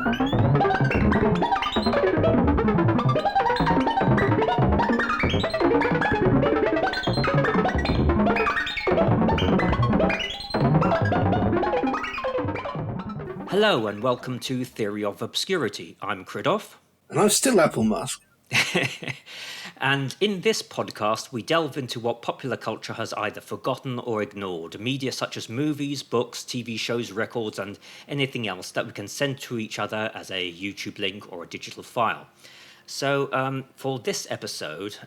Hello and welcome to Theory of Obscurity. I'm Chriddof. And I'm still Applemask. And in this podcast, we delve into what popular culture has either forgotten or ignored. Media such as movies, books, TV shows, records, and anything else that we can send to each other as a YouTube link or a digital file. So for this episode,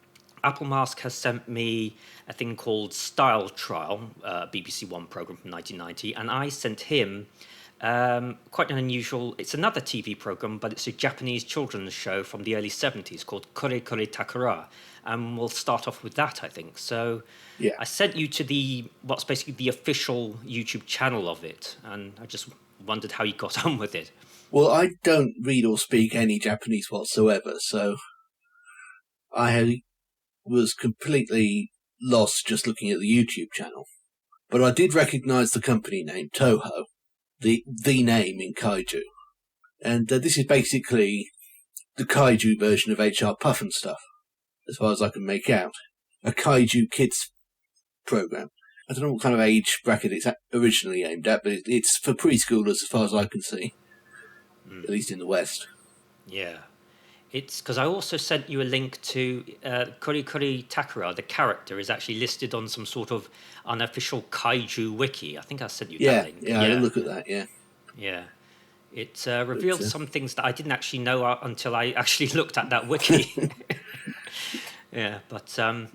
Applemask has sent me a thing called Style Trial, BBC One program from 1990, and I sent him quite an unusual, it's another TV program, but it's a Japanese children's show from the early 70s called Kure Kure Takora. And we'll start off with that, I think. So yeah. I sent you to what's basically the official YouTube channel of it, and I just wondered how you got on with it. Well, I don't read or speak any Japanese whatsoever, so I was completely lost just looking at the YouTube channel. But I did recognise the company name, Toho. The name in kaiju. And this is basically the kaiju version of HR Puffenstuffs, as far as I can make out. A kaiju kids program. I don't know what kind of age bracket it's originally aimed at, but it's for preschoolers as far as I can see. At least in the West. Yeah. It's because I also sent you a link to Kure Kure Takora. The character is actually listed on some sort of unofficial kaiju wiki. I think I sent you that link. Yeah, I did look at that, yeah. Yeah. It revealed some things that I didn't actually know until I actually looked at that wiki. Yeah, but so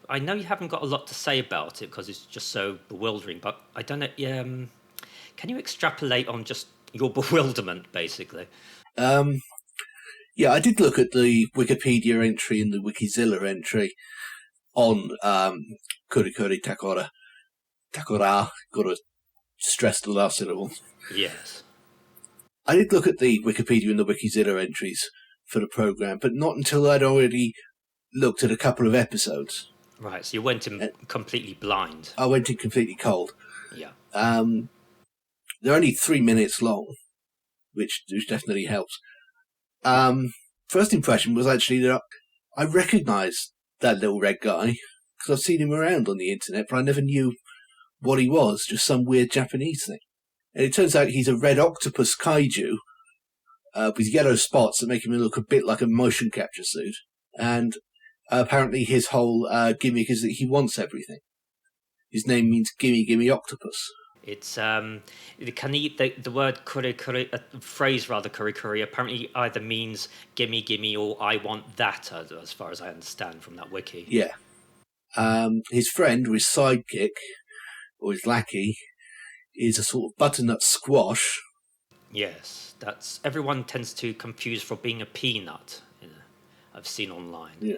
I know you haven't got a lot to say about it because it's just so bewildering, but I don't know, can you extrapolate on just your bewilderment, basically? Yeah, I did look at the Wikipedia entry and the Wikizilla entry on Kure Kure Takora. Takora, got to stress the last syllable. Yes. I did look at the Wikipedia and the Wikizilla entries for the programme, but not until I'd already looked at a couple of episodes. Right, so you went in completely blind. I went in completely cold. Yeah. They're only 3 minutes long, which definitely helps. First impression was actually that I recognised that little red guy because I've seen him around on the internet, but I never knew what he was, just some weird Japanese thing. And it turns out he's a red octopus kaiju with yellow spots that make him look a bit like a motion capture suit. And apparently his whole gimmick is that he wants everything. His name means gimme gimme octopus. It's the word kure kure, phrase rather, kure kure, apparently either means gimme gimme or I want that, as far as I understand from that wiki. Yeah. His friend, or his sidekick, or his lackey, is a sort of butternut squash. Yes, that's everyone tends to confuse for being a peanut. I've seen online. Yeah.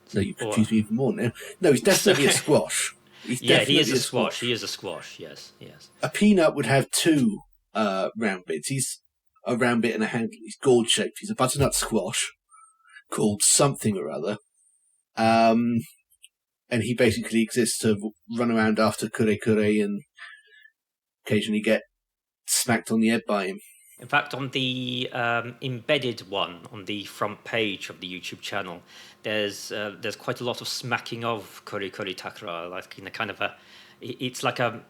So you confuse me even more now. No, he's definitely a squash. He is a squash. He is a squash. Yes. A peanut would have two round bits. He's a round bit and a handle. He's gourd shaped. He's a butternut squash called something or other. And he basically exists to run around after Kure Kure and occasionally get smacked on the head by him. In fact, on the embedded one on the front page of the YouTube channel, there's quite a lot of smacking of Kure Kure Takora, like in a kind of it's like a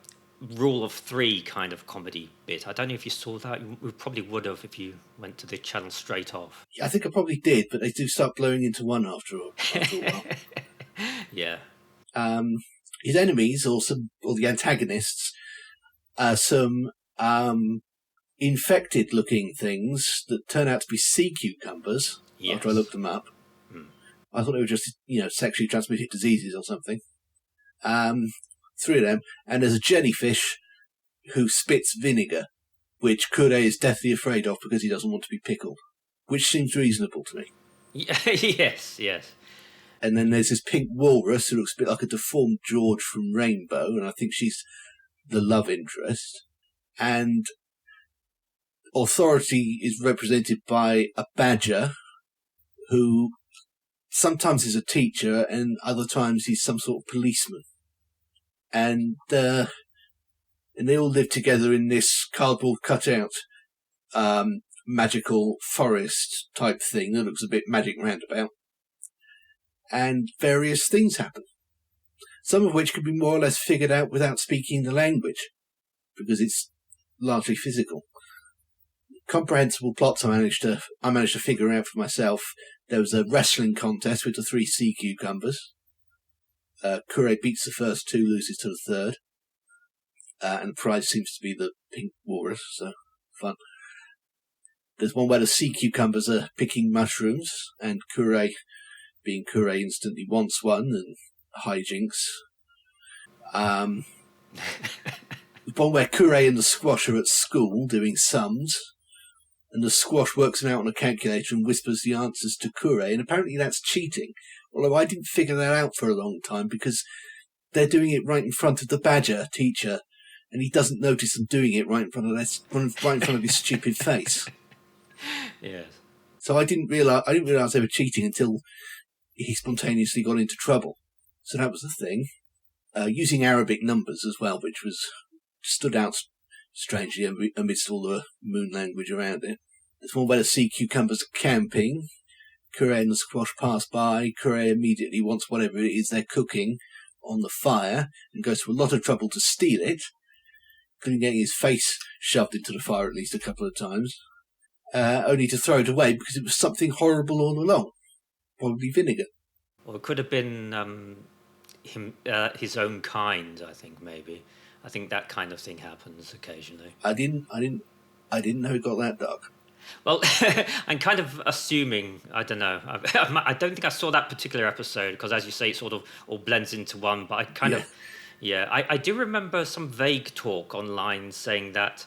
rule of three kind of comedy bit. I don't know if you saw that. You probably would have if you went to the channel straight off. I think I probably did, but they do start blowing into one after a while. Yeah. His enemies, or the antagonists, are some infected-looking things that turn out to be sea cucumbers. Yes. After I looked them up, I thought they were just sexually transmitted diseases or something. 3 of them, and there's a jellyfish who spits vinegar, which Kure is deathly afraid of because he doesn't want to be pickled, which seems reasonable to me. Yes. And then there's this pink walrus who looks a bit like a deformed George from Rainbow, and I think she's the love interest. And authority is represented by a badger who sometimes is a teacher and other times he's some sort of policeman. And and they all live together in this cardboard cutout magical forest type thing that looks a bit Magic Roundabout. And various things happen, some of which can be more or less figured out without speaking the language, because it's largely physical. Comprehensible plots I managed to figure out for myself. There was a wrestling contest with the 3 sea cucumbers. Kure beats the first 2, loses to the third. And the prize seems to be the pink walrus, so fun. There's one where the sea cucumbers are picking mushrooms, and Kure, being Kure, instantly wants one, and hijinks. There's one where Kure and the squash are at school doing sums, and the squash works them out on a calculator and whispers the answers to Kure, and apparently that's cheating. Although I didn't figure that out for a long time, because they're doing it right in front of the badger teacher, and he doesn't notice them doing it right in front of his stupid face. Yes. So I didn't realize they were cheating until he spontaneously got into trouble. So that was the thing. Using Arabic numbers as well, which stood out strangely amidst all the moon language around it. There's one where the sea cucumbers are camping. Kure and the squash pass by. Kure immediately wants whatever it is they're cooking on the fire and goes to a lot of trouble to steal it, including getting his face shoved into the fire at least a couple of times, only to throw it away because it was something horrible all along, probably vinegar. Or it could have been his own kind. I think that kind of thing happens occasionally. I didn't know it got that dark. Well, I'm kind of assuming, I don't know. I don't think I saw that particular episode because, as you say, it sort of all blends into one. But I do remember some vague talk online saying that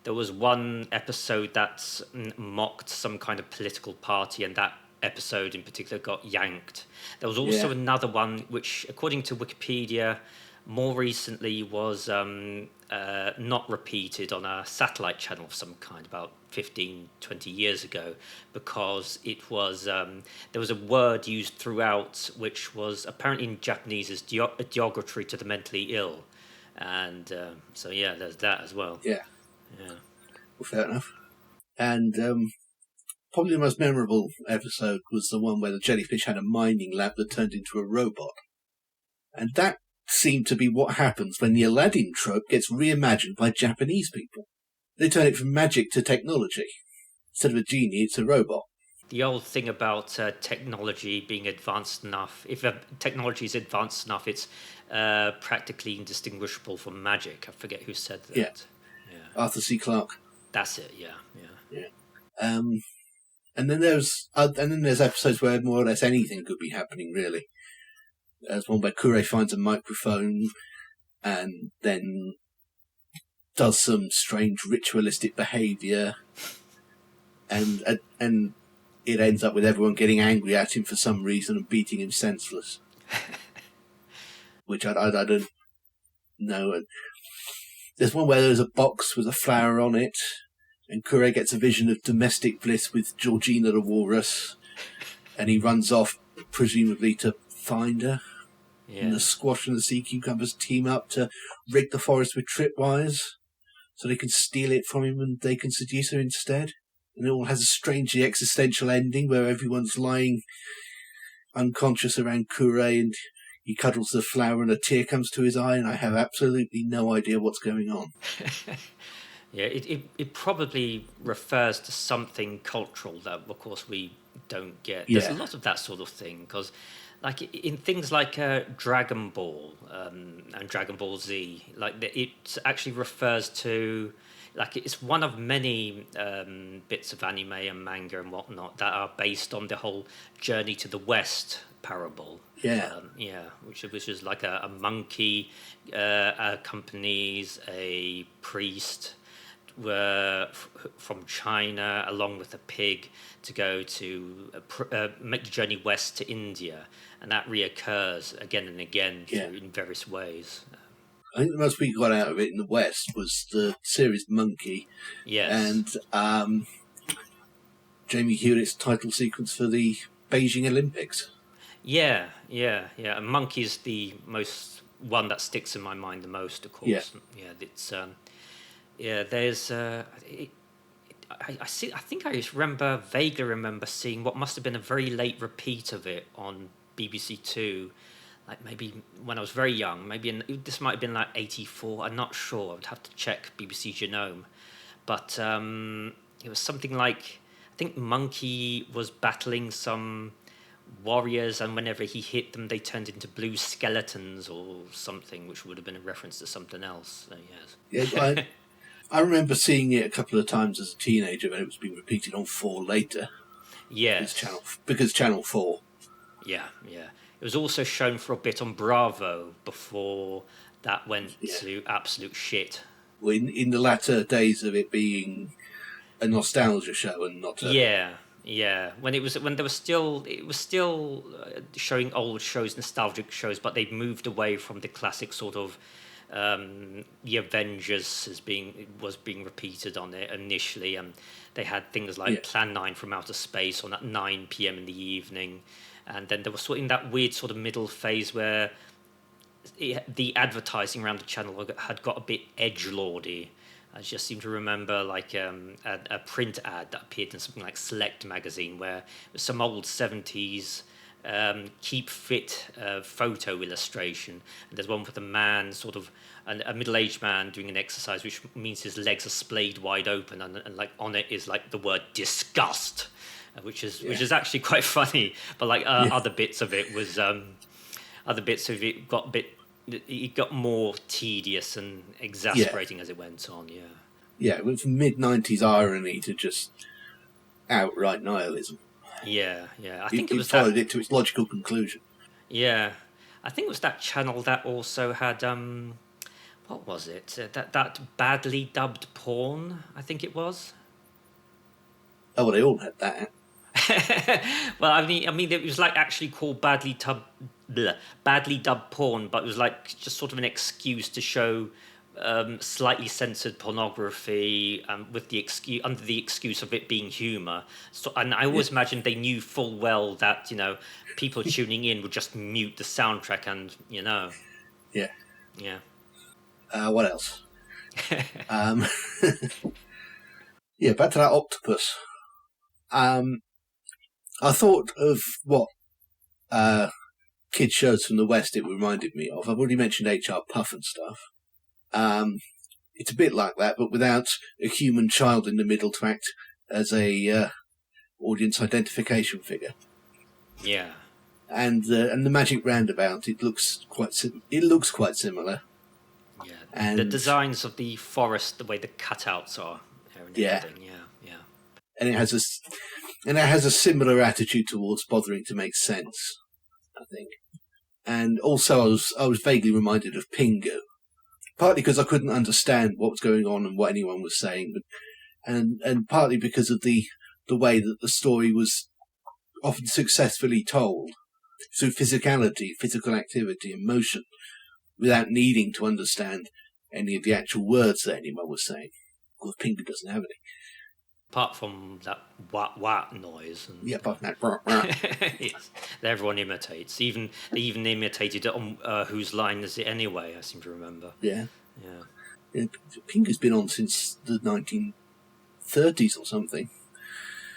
there was one episode that mocked some kind of political party, and that episode in particular got yanked. There was also another one which, according to Wikipedia, more recently was not repeated on a satellite channel of some kind about 15, 20 years ago, because it was there was a word used throughout which was apparently in Japanese as derogatory to the mentally ill. And so, yeah, there's that as well. Yeah. Well, fair enough. And probably the most memorable episode was the one where the jellyfish had a mining lab that turned into a robot. And that seemed to be what happens when the Aladdin trope gets reimagined by Japanese people. They turn it from magic to technology. Instead of a genie, it's a robot. The old thing about technology being advanced enough, if technology is advanced enough, it's practically indistinguishable from magic. I forget who said that. Yeah. Arthur C. Clarke. That's it, yeah. And then there's episodes where more or less anything could be happening, really. There's one where Kure finds a microphone and then does some strange ritualistic behaviour, and it ends up with everyone getting angry at him for some reason and beating him senseless. Which I don't know. There's one where there's a box with a flower on it, and Kure gets a vision of domestic bliss with Georgina the walrus, and he runs off, presumably to find her. Yeah. And the squash and the sea cucumbers team up to rig the forest with tripwires so they can steal it from him and they can seduce her instead. And it all has a strangely existential ending where everyone's lying unconscious around Kure and he cuddles the flower and a tear comes to his eye and I have absolutely no idea what's going on. Yeah, it probably refers to something cultural that, of course, we don't get. There's a lot of that sort of thing, because like in things like Dragon Ball and Dragon Ball Z, like it actually refers to, like, it's one of many bits of anime and manga and whatnot that are based on the whole journey to the West parable. Which is like a monkey accompanies a priest from China along with a pig to go to make the journey west to India, and that reoccurs again and again in various ways. I think the most we got out of it in the West was the series Monkey, and Jamie Hewlett's title sequence for the Beijing Olympics. And Monkey is the most one that sticks in my mind the most, of course. Yeah. It's there's I think I vaguely remember seeing what must have been a very late repeat of it on BBC Two, like maybe when I was very young. This might have been like 84. I'm not sure. I would have to check BBC Genome, but it was something like, I think Monkey was battling some warriors, and whenever he hit them, they turned into blue skeletons or something, which would have been a reference to something else. So, yes. Yeah, I remember seeing it a couple of times as a teenager when it was being repeated on 4 later. Yes. Because Channel 4. Yeah. It was also shown for a bit on Bravo before that went to absolute shit. Well, in the latter days of it being a nostalgia show and not a... Yeah. When it was still showing old shows, nostalgic shows, but they'd moved away from the classic sort of the Avengers was being repeated on it initially, and they had things like Plan 9 from Outer Space on at 9 p.m. in the evening, and then there was sort of in that weird sort of middle phase where the advertising around the channel had got a bit edgelordy. I just seem to remember like a print ad that appeared in something like Select magazine where it was some old 70s keep fit photo illustration, and there's one with a man, sort of a middle-aged man doing an exercise, which means his legs are splayed wide open, and like on it is like the word disgust, which is actually quite funny. But like other bits of it got more tedious and exasperating as it went on. It went from mid-90s irony to just outright nihilism. Yeah. I think it followed it to its logical conclusion. Yeah, I think it was that channel that also had what was it? That badly dubbed porn. I think it was. Oh, well, they all had that. Well, I mean, it was like actually called badly dubbed porn, but it was like just sort of an excuse to show slightly censored pornography, with under the excuse of it being humor. So, and I always imagined they knew full well that people tuning in would just mute the soundtrack, and What else? Back to that octopus. I thought of what kids shows from the West it reminded me of. I've already mentioned HR Puffenstuff. It's a bit like that, but without a human child in the middle to act as a audience identification figure. Yeah. And the magic roundabout, it looks quite similar. Yeah. And the designs of the forest, the way the cutouts are. Everything. Yeah. And it has a similar attitude towards bothering to make sense, I think. And also, I was vaguely reminded of Pingu. Partly because I couldn't understand what was going on and what anyone was saying, and partly because of the way that the story was often successfully told through physicality, physical activity, and motion, without needing to understand any of the actual words that anyone was saying. Well, Pingu doesn't have any. Apart from that wah noise. And, apart from that. Yes, that everyone imitates. They even imitated it on Whose Line Is It Anyway, I seem to remember. Yeah. Pingu's been on since the 1930s or something.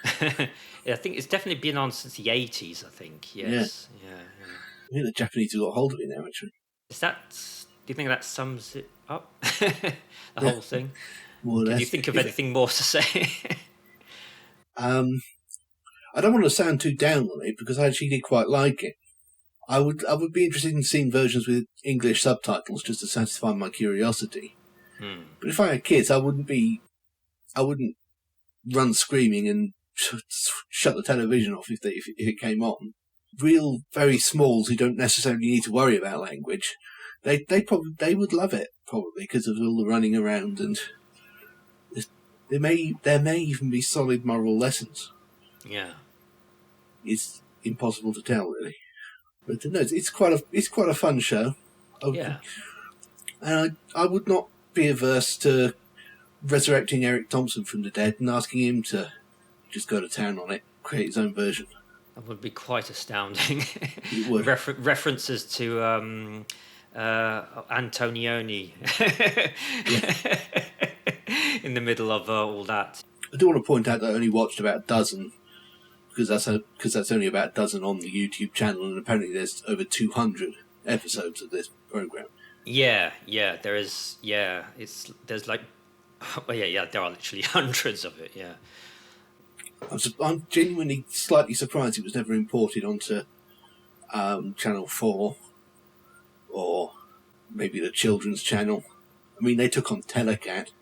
I think it's definitely been on since the 80s, I think. Yes. Yeah. I think the Japanese have got hold of it now, actually. Do you think that sums it up? The whole thing? More or less. Do you think of anything more to say? I don't want to sound too down on it because I actually did quite like it. I would be interested in seeing versions with English subtitles just to satisfy my curiosity. But if I had kids, I wouldn't run screaming and shut the television off if it came on. Real very smalls who don't necessarily need to worry about language, they would love it probably because of all the running around, and there may even be solid moral lessons. Yeah, it's impossible to tell really, but no, it's quite a fun show. And I would not be averse to resurrecting Eric Thompson from the dead and asking him to just go to town on it, create his own version. That would be quite astounding. It would. References to Antonioni Yeah. in the middle of all that. I do want to point out that I only watched about a dozen, because that's only about a dozen on the YouTube channel, and apparently there's over 200 episodes of this program. Yeah, there is. Yeah, there's like, well, yeah, there are literally hundreds of it. Yeah. I'm genuinely slightly surprised it was never imported onto Channel 4 or maybe the Children's Channel. I mean, they took on Telecat.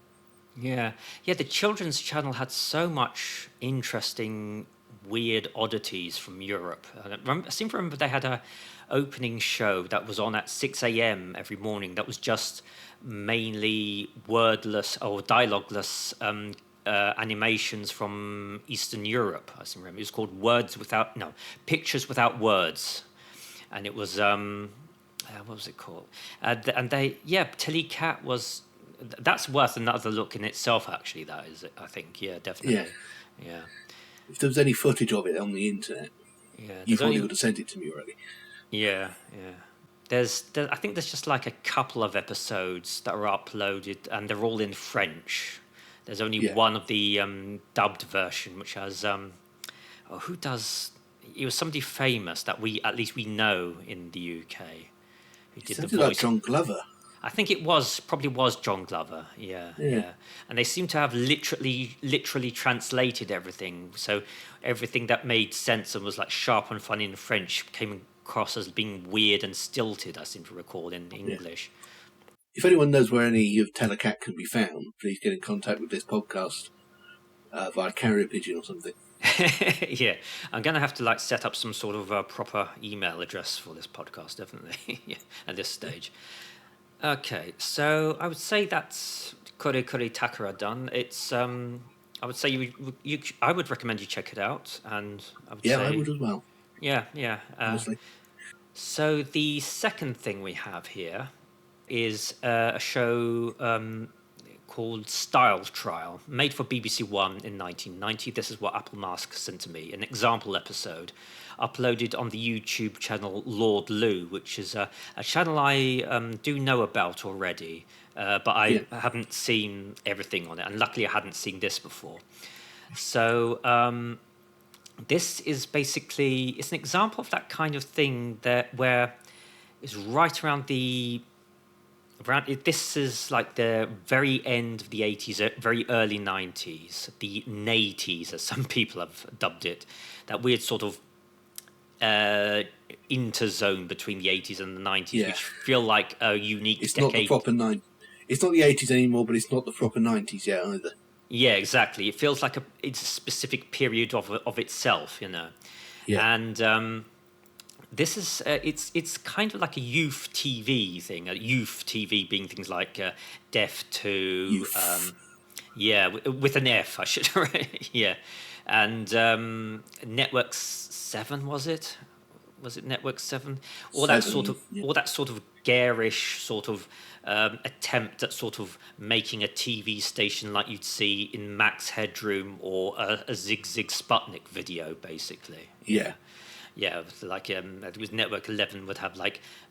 Yeah. The children's channel had so much interesting, weird oddities from Europe. I seem to remember they had a opening show that was on at 6 a.m. every morning that was just mainly wordless or dialogueless animations from Eastern Europe. I seem to remember. It was called Pictures Without Words. And it was, what was it called? Telecat was... That's worth another look in itself, actually, that is, I think. Yeah, definitely. Yeah. If there was any footage of it on the internet, you probably would have sent it to me already. Yeah. I think there's just like a couple of episodes that are uploaded, and they're all in French. There's only one of the dubbed version, which has... who does... It was somebody famous that we know in the UK. Who did the voice. Like John Glover. I think probably was John Glover, yeah. And they seem to have literally translated everything. So everything that made sense and was like sharp and funny in French came across as being weird and stilted, I seem to recall, in English. If anyone knows where any of Telecat can be found, please get in contact with this podcast via carrier pigeon or something. Yeah, I'm going to have to set up some sort of proper email address for this podcast, definitely, at this stage. Okay, so I would say that's Kure Kure Takora done. It's I would say I would recommend you check it out, and I would say I would as well. Yeah. Honestly. So the second thing we have here is a show called Style Trial, made for BBC One in 1990. This is what Applemask sent to me, an example episode, uploaded on the YouTube channel Lord Lou, which is a channel I do know about already, but I haven't seen everything on it, and luckily I hadn't seen this before. So this is basically, it's an example of that kind of thing where it's right around this is like the very end of the 80s, very early 90s, the 90s, as some people have dubbed it, that weird sort of interzone between the 80s and the 90s, which feel like a unique decade. Not the proper It's not the 80s anymore, but it's not the proper 90s yet either. Yeah, exactly. It feels like it's a specific period of itself, Yeah. And this is it's kind of like a youth TV thing. Youth TV being things like Deaf 2, with an F, I should. And Network 7, was it? Was it Network 7? All that sort of garish sort of attempt at sort of making a TV station like you'd see in Max Headroom or a Zig Zig Sputnik video, basically. Yeah, like it was Network 11 would have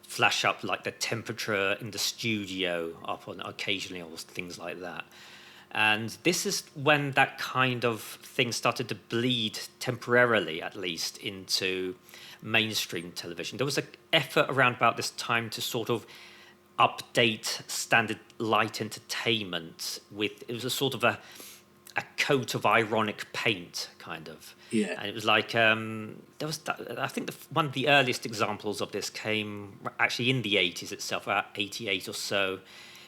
flash up the temperature in the studio up on occasionally or things like that. And this is when that kind of thing started to bleed temporarily, at least, into mainstream television. There was an effort around about this time to sort of update standard light entertainment it was a sort of a coat of ironic paint, kind of. Yeah. And it was there was I think one of the earliest examples of this came actually in the 80s itself, about 88 or so.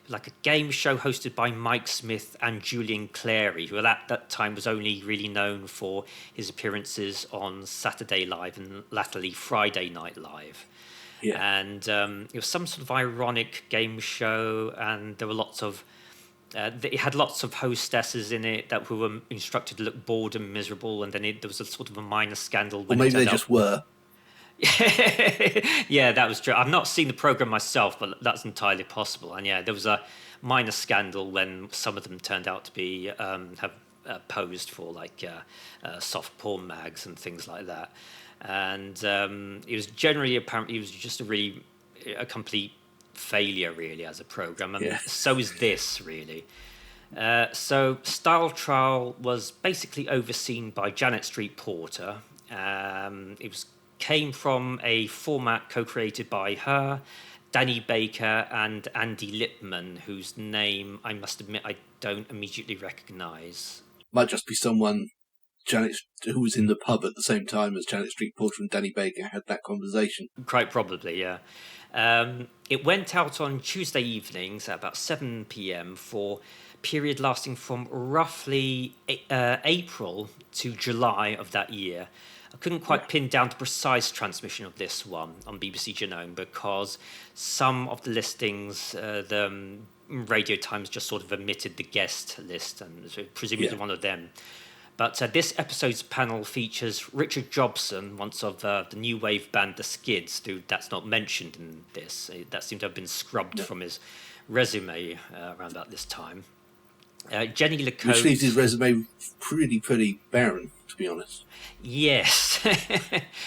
Like a game show hosted by Mike Smith and Julian Clary, who at that time was only really known for his appearances on Saturday Live and latterly Friday Night Live. Yeah. And it was some sort of ironic game show, and there were lots of it had lots of hostesses in it who were instructed to look bored and miserable, and then there was a sort of a minor scandal. Or maybe they just were. Yeah, that was true. I've not seen the program myself, but that's entirely possible. And there was a minor scandal when some of them turned out to be have posed for soft porn mags and things like that. And it was generally apparently it was just a complete failure, really, as a program, and Yeah. so is this, really. So Style Trial was basically overseen by Janet Street Porter. Came from a format co-created by her, Danny Baker, and Andy Lipman, whose name I must admit I don't immediately recognise. Might just be someone who was in the pub at the same time as Janet Street Porter and Danny Baker had that conversation. Quite probably, yeah. It went out on Tuesday evenings at about 7 p.m. for a period lasting from roughly April to July of that year. I couldn't quite pin down the precise transmission of this one on BBC Genome because some of the listings, the Radio Times just sort of omitted the guest list, and so presumably one of them. But this episode's panel features Richard Jobson, once of the new wave band The Skids, who that's not mentioned in this. That seemed to have been scrubbed from his resume around about this time. Jenny LeCote... Which leaves his resume pretty barren, to be honest. Yes.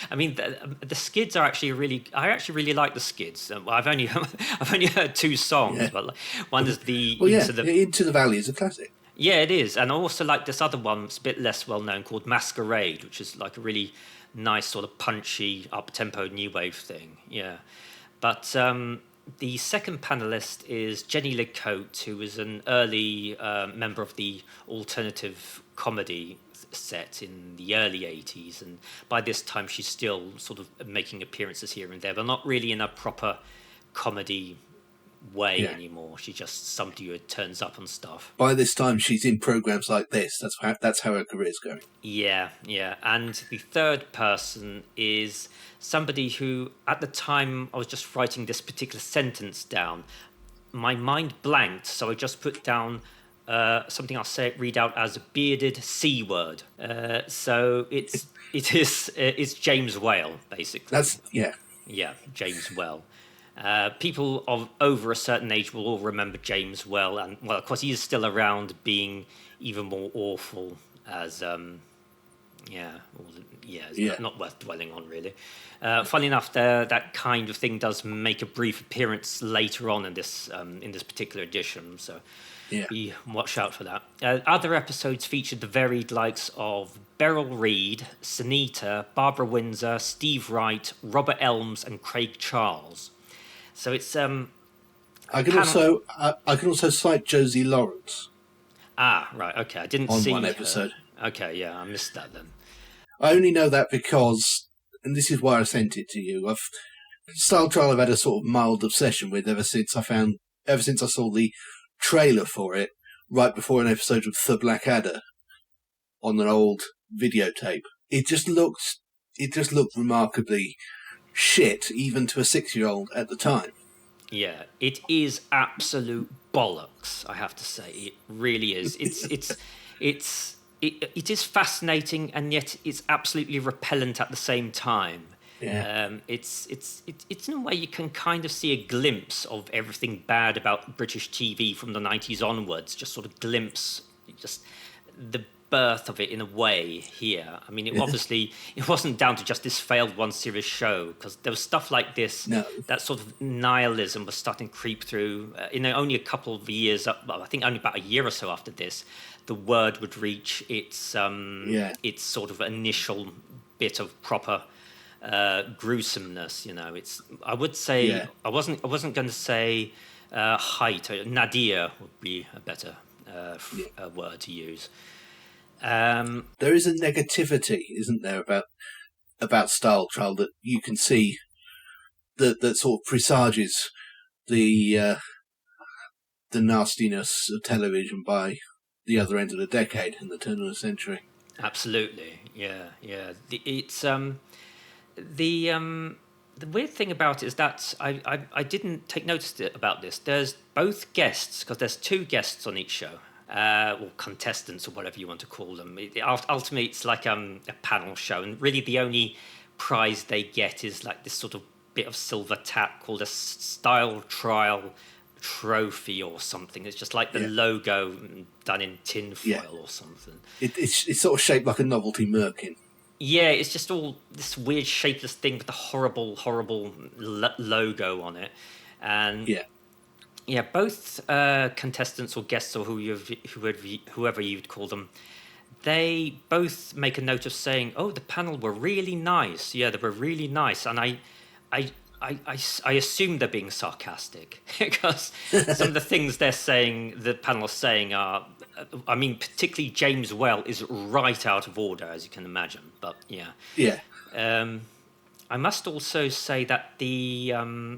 I mean, the Skids are actually I actually really like the Skids. I've only heard two songs, but one is the... Into the Valley is a classic. Yeah, it is. And I also like this other one, it's a bit less well-known, called Masquerade, which is like a really nice sort of punchy, up-tempo new wave thing. Yeah. But the second panellist is Jenny LeCote, who was an early member of the alternative comedy set in the early 80s. And by this time, she's still sort of making appearances here and there, but not really in a proper comedy way anymore. She's just somebody who turns up on stuff. By this time, she's in programs like this. That's how her career's going. Yeah. And the third person is somebody who, at the time I was just writing this particular sentence down, my mind blanked, so I just put down something I'll read out as a bearded C word. So it's James Whale, basically. Yeah, James Whale. People of over a certain age will all remember James well, and well, of course, he is still around, being even more awful as not worth dwelling on, really. Funny enough, that kind of thing does make a brief appearance later on in this particular edition, so be watch out for that. Other episodes featured the varied likes of Beryl Reid, Sunita, Barbara Windsor, Steve Wright, Robert Elms, and Craig Charles. So it's I can also cite Josie Lawrence. Ah, right, okay. I didn't see one episode. Okay, yeah, I missed that then. I only know that because, and this is why I sent it to you. Style Trial I've had a sort of mild obsession with ever since I saw the trailer for it right before an episode of The Blackadder on an old videotape. It just looked remarkably shit, even to a 6-year-old at the time. Yeah, it is absolute bollocks, I have to say. It really is. It is fascinating, and yet it's absolutely repellent at the same time. Yeah. It's in a way you can kind of see a glimpse of everything bad about British TV from the 90s onwards. Just sort of glimpse, just the birth of it in a way here. I mean, it wasn't down to just this failed one series show, because there was stuff like this. No. That sort of nihilism was starting to creep through. Only a couple of years up, well, I think only about a year or so after this, the Word would reach its sort of initial bit of proper gruesomeness. I would say I wasn't going to say height. Nadir would be a better word to use. There is a negativity, isn't there, about Style Trial that you can see that sort of presages the nastiness of television by the other end of the decade and the turn of the century. Absolutely, yeah. The weird thing about it is that I didn't take notice about this. There's both guests, because there's two guests on each show. Or contestants, or whatever you want to call them. Ultimately, it's like a panel show, and really the only prize they get is like this sort of bit of silver tack called a Style Trial trophy or something. It's just like the logo done in tinfoil or something. It's sort of shaped like a novelty merkin. Yeah, it's just all this weird shapeless thing with the horrible logo on it. And Yeah. yeah, both contestants or guests or whoever you'd call them, they both make a note of saying, "Oh, the panel were really nice. Yeah, they were really nice." And I, I assume they're being sarcastic because some of the things they're saying, the panel are saying, are, I mean, particularly James Well is right out of order, as you can imagine. But yeah, Yeah. I must also say that yeah,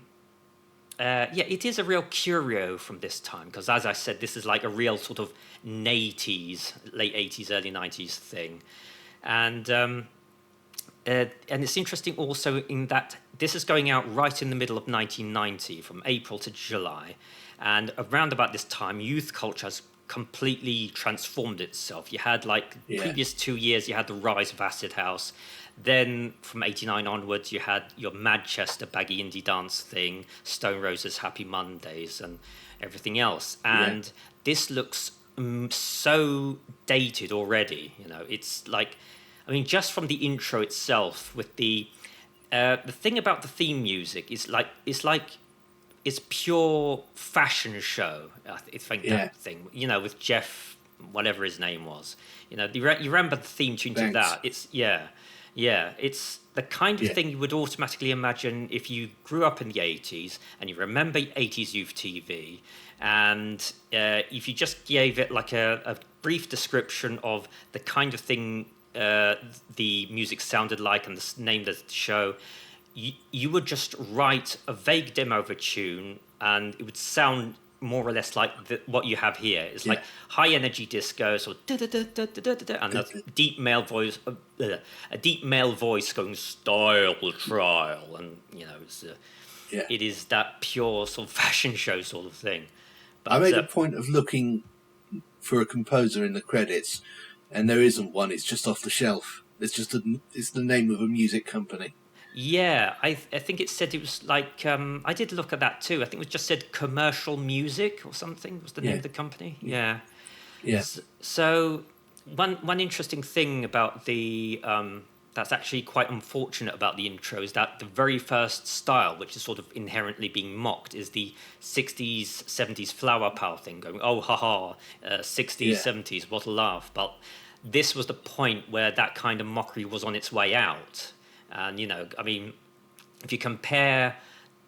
it is a real curio from this time because, as I said, this is like a real sort of 80s, late 80s, early 90s thing, and it's interesting also in that this is going out right in the middle of 1990, from April to July, and around about this time, youth culture has completely transformed itself. You had like previous 2 years, you had the rise of acid house. Then from 89 onwards, you had your Manchester baggy indie dance thing, Stone Roses Happy Mondays, and everything else. And this looks so dated already. You know, it's like, I mean, just from the intro itself, with the thing about the theme music is like it's pure fashion show. I think that thing, you know, with Jeff, whatever his name was. You know, you remember the theme tune to that? It's it's the kind of thing you would automatically imagine if you grew up in the 80s and you remember 80s youth TV, and if you just gave it like a brief description of the kind of thing the music sounded like and the name of the show, you would just write a vague demo of a tune and it would sound more or less like what you have here. It's like high energy disco, so and a deep male voice, going style trial, and you know, it is that pure sort of fashion show sort of thing. But I made a point of looking for a composer in the credits, and there isn't one. It's just off the shelf. It's the name of a music company. Yeah, I think it said it was like I did look at that too. I think it just said Commercial Music or something was the name of the company. Yeah. So one interesting thing about the that's actually quite unfortunate about the intro is that the very first style, which is sort of inherently being mocked, is the 60s, 70s flower power thing, going, oh, haha, 60s, 70s, what a laugh. But this was the point where that kind of mockery was on its way out. And, you know, I mean, if you compare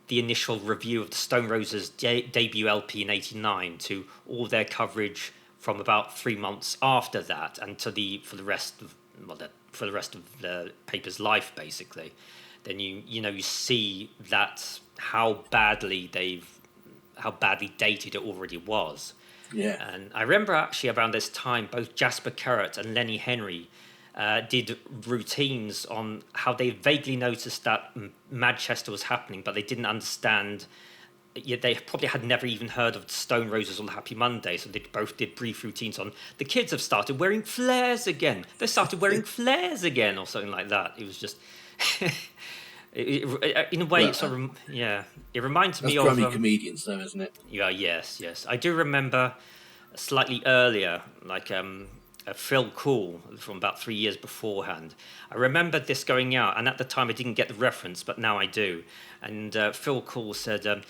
the initial review of the Stone Roses' debut LP in '89 to all their coverage from about 3 months after that, and to for the rest of the paper's life, basically, then you see that how badly dated it already was. Yeah. And I remember actually around this time, both Jasper Carrot and Lenny Henry did routines on how they vaguely noticed that Manchester was happening, but they didn't understand. Yet they probably had never even heard of the Stone Roses or the Happy Monday, so they both did brief routines on the kids have started wearing flares again. They started wearing flares again, or something like that. It was just, in a way, it sort of It reminds me of crummy comedians, though, isn't it? Yeah, yes. I do remember slightly earlier, like Phil Cool from about 3 years beforehand. I remember this going out, and at the time I didn't get the reference, but now I do. And Phil Cool said,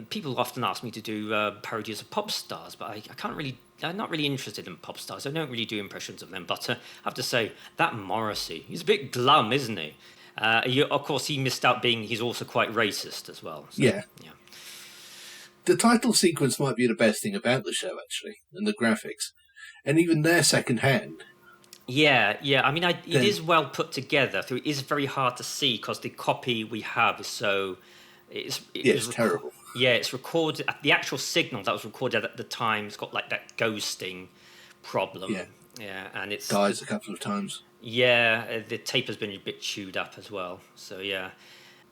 people often ask me to do parodies of pop stars, but I can't really. I'm not really interested in pop stars. I don't really do impressions of them. But I have to say that Morrissey, he's a bit glum, isn't he? Of course, he missed out he's also quite racist as well. So, yeah. The title sequence might be the best thing about the show, actually, and the graphics. And even they're second-hand. Yeah. I mean, it is well put together. So it is very hard to see because the copy we have is so... It's terrible. Yeah, it's recorded... The actual signal that was recorded at the time, it's got like that ghosting problem. Yeah, and it's... Dies a couple of times. Yeah, the tape has been a bit chewed up as well. So, yeah.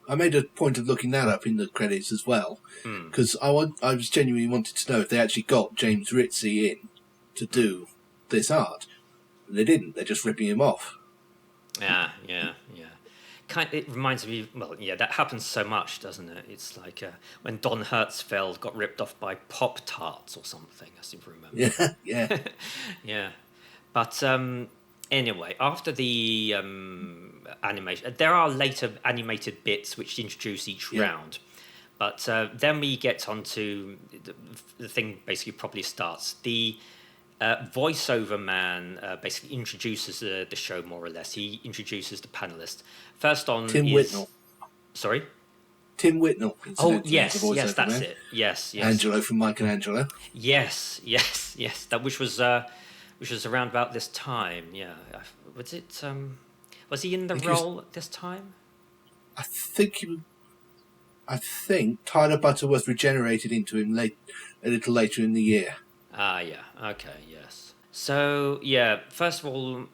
I made a point of looking that up in the credits as well, because I was genuinely wanted to know if they actually got James Ritzie in to do this art. And they didn't. They're just ripping him off. Yeah. It reminds me, that happens so much, doesn't it? It's like when Don Hertzfeld got ripped off by Pop-Tarts or something, I seem to remember. Yeah. Yeah. But anyway, after the animation, there are later animated bits which introduce each round. But then we get on to the thing basically properly starts. The voiceover man basically introduces the show more or less. He introduces the panelist. First on Tim is... Whitnell. Sorry? Tim Whitnell, Oh, incidentally, yes, the voiceover yes, that's man. it. Yes, yes. Angelo from Michelangelo. Yes, yes, yes. That which was around about this time. Yeah, was it? Was he in the role at this time? I think Tyler Butterworth regenerated into him a little later in the year. Ah, yeah. Okay, yes. So yeah, first of all,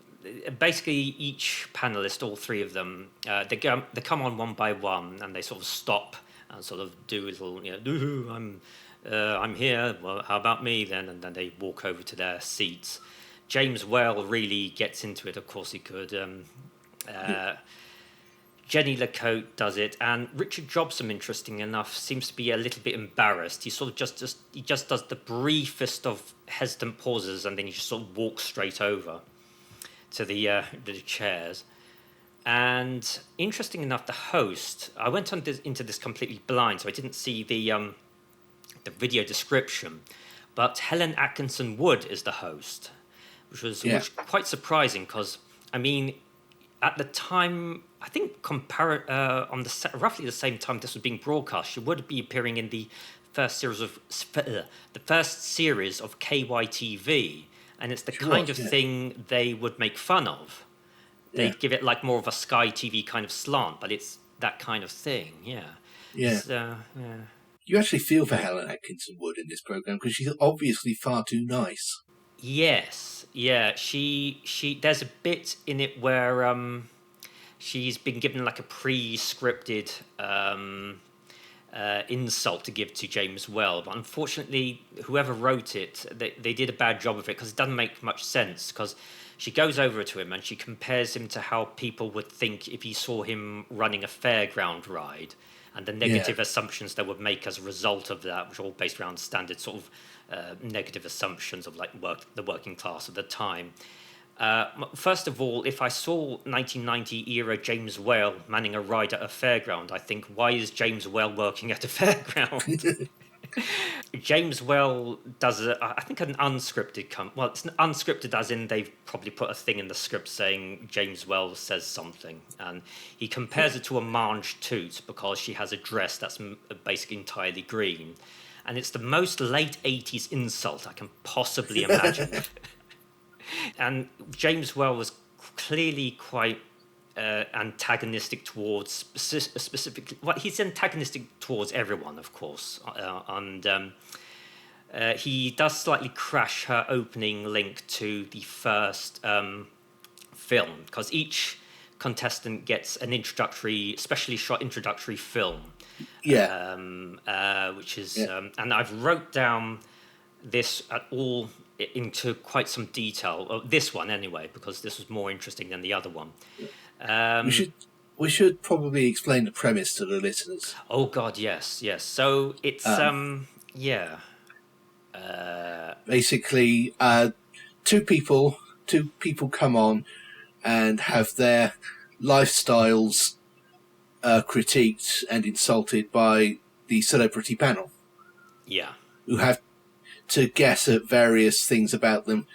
basically each panelist, all three of them, they come on one by one, and they sort of stop and sort of do a little, I'm here. Well, how about me then? And then they walk over to their seats. James Whale really gets into it. Of course, he could. Jenny LaCote does it, and Richard Jobson, interesting enough, seems to be a little bit embarrassed. He sort of just does the briefest of hesitant pauses, and then he just sort of walks straight over to the chairs. And interesting enough, the host, I went into this completely blind, so I didn't see the video description, but Helen Atkinson Wood is the host, which was quite surprising because, I mean, at the time, I think roughly the same time this was being broadcast, she would be appearing in the first series of KYTV, and it's the kind of thing they would make fun of. They'd give it like more of a Sky TV kind of slant, but it's that kind of thing. Yeah. You actually feel for Helen Atkinson Wood in this program because she's obviously far too nice. Yes, yeah. She. There's a bit in it where she's been given like a pre-scripted insult to give to James Well, but unfortunately, whoever wrote it, they did a bad job of it because it doesn't make much sense. Because she goes over to him and she compares him to how people would think if he saw him running a fairground ride, and the negative assumptions they would make as a result of that, which are all based around standard sort of negative assumptions of like the working class at the time. First of all, if I saw 1990 era James Whale manning a ride at a fairground, I think, why is James Whale working at a fairground? James Whale does, I think, an unscripted... well, it's unscripted as in they've probably put a thing in the script saying James Whale says something. And he compares it to a mange tout because she has a dress that's basically entirely green. And it's the most late 80s insult I can possibly imagine. And James Well was clearly quite antagonistic towards specifically... Well, he's antagonistic towards everyone, of course. And he does slightly crash her opening link to the first film, because each contestant gets an specially shot introductory film. Which is... and I've wrote down this at all into quite some detail. This one, anyway, because this was more interesting than the other one. We should probably explain the premise to the listeners. Oh God, yes. So it's basically two people come on and have their lifestyles critiqued and insulted by the celebrity panel. Yeah, who have to guess at various things about them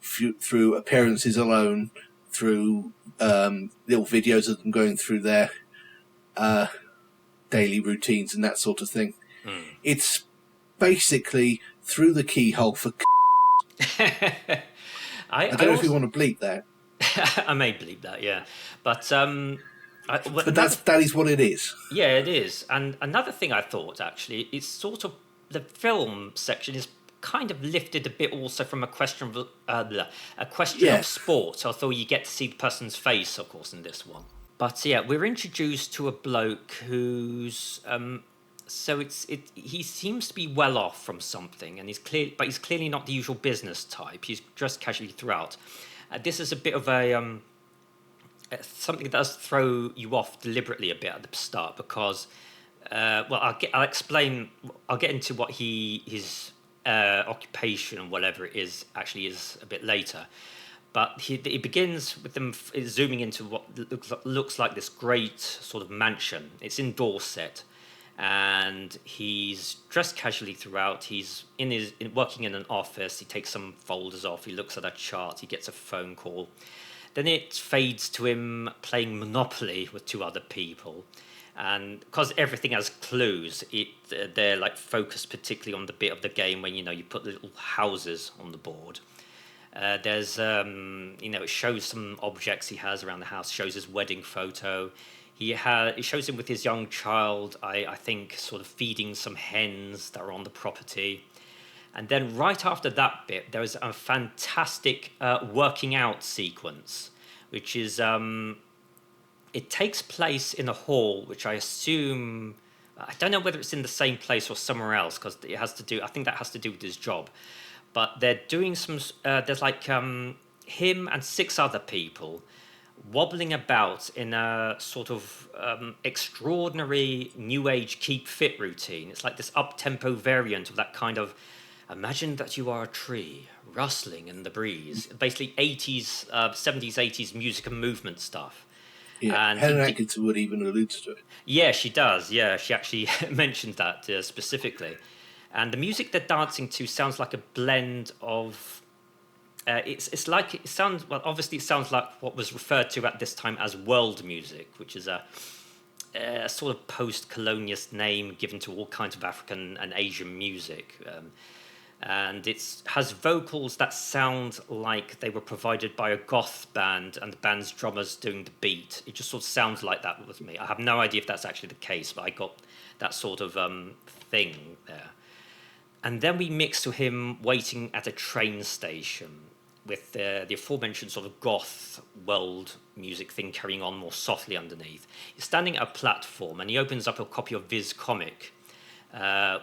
through appearances alone, through little videos of them going through their daily routines and that sort of thing. It's basically through the keyhole for... I don't know if you want to bleep that. I may bleep that, yeah. But that is what it is. Yeah, it is. And another thing I thought, actually, is sort of the film section is kind of lifted a bit also from a question of sport. Although you get to see the person's face, of course, in this one. But yeah, we're introduced to a bloke who's he seems to be well off from something, and he's clearly not the usual business type. He's dressed casually throughout. This is a bit of a something that does throw you off deliberately a bit at the start because, I'll explain. I'll get into what his occupation and whatever it is actually is a bit later. But he begins with them zooming into what looks like this great sort of mansion. It's in Dorset, and he's dressed casually throughout. He's working in an office. He takes some folders off. He looks at a chart. He gets a phone call. Then it fades to him playing Monopoly with two other people. And because everything has clues, they're like focused particularly on the bit of the game when you put little houses on the board. There's it shows some objects he has around the house. Shows his wedding photo. It shows him with his young child. I think sort of feeding some hens that are on the property. And then right after that bit, there is a fantastic working out sequence, which is it takes place in a hall, which I assume, I don't know whether it's in the same place or somewhere else, because it has to do, I think that has to do with his job. But they're doing some, there's like him and 6 other people wobbling about in a sort of extraordinary new age keep fit routine. It's like this up-tempo variant of that kind of, imagine that you are a tree rustling in the breeze. Basically 80s, 70s, 80s music and movement stuff. Yeah, And Helen Atkinson would even allude to it. Yeah, she does. Yeah, she actually mentioned that specifically. And the music they're dancing to sounds like a blend of. It's like it sounds well. Obviously, it sounds like what was referred to at this time as world music, which is a sort of post-colonialist name given to all kinds of African and Asian music. And it has vocals that sound like they were provided by a goth band and the band's drummers doing the beat. It just sort of sounds like that with me. I have no idea if that's actually the case, but I got that sort of thing there. And then we mix to him waiting at a train station with the aforementioned sort of goth world music thing carrying on more softly underneath. He's standing at a platform and he opens up a copy of Viz Comic,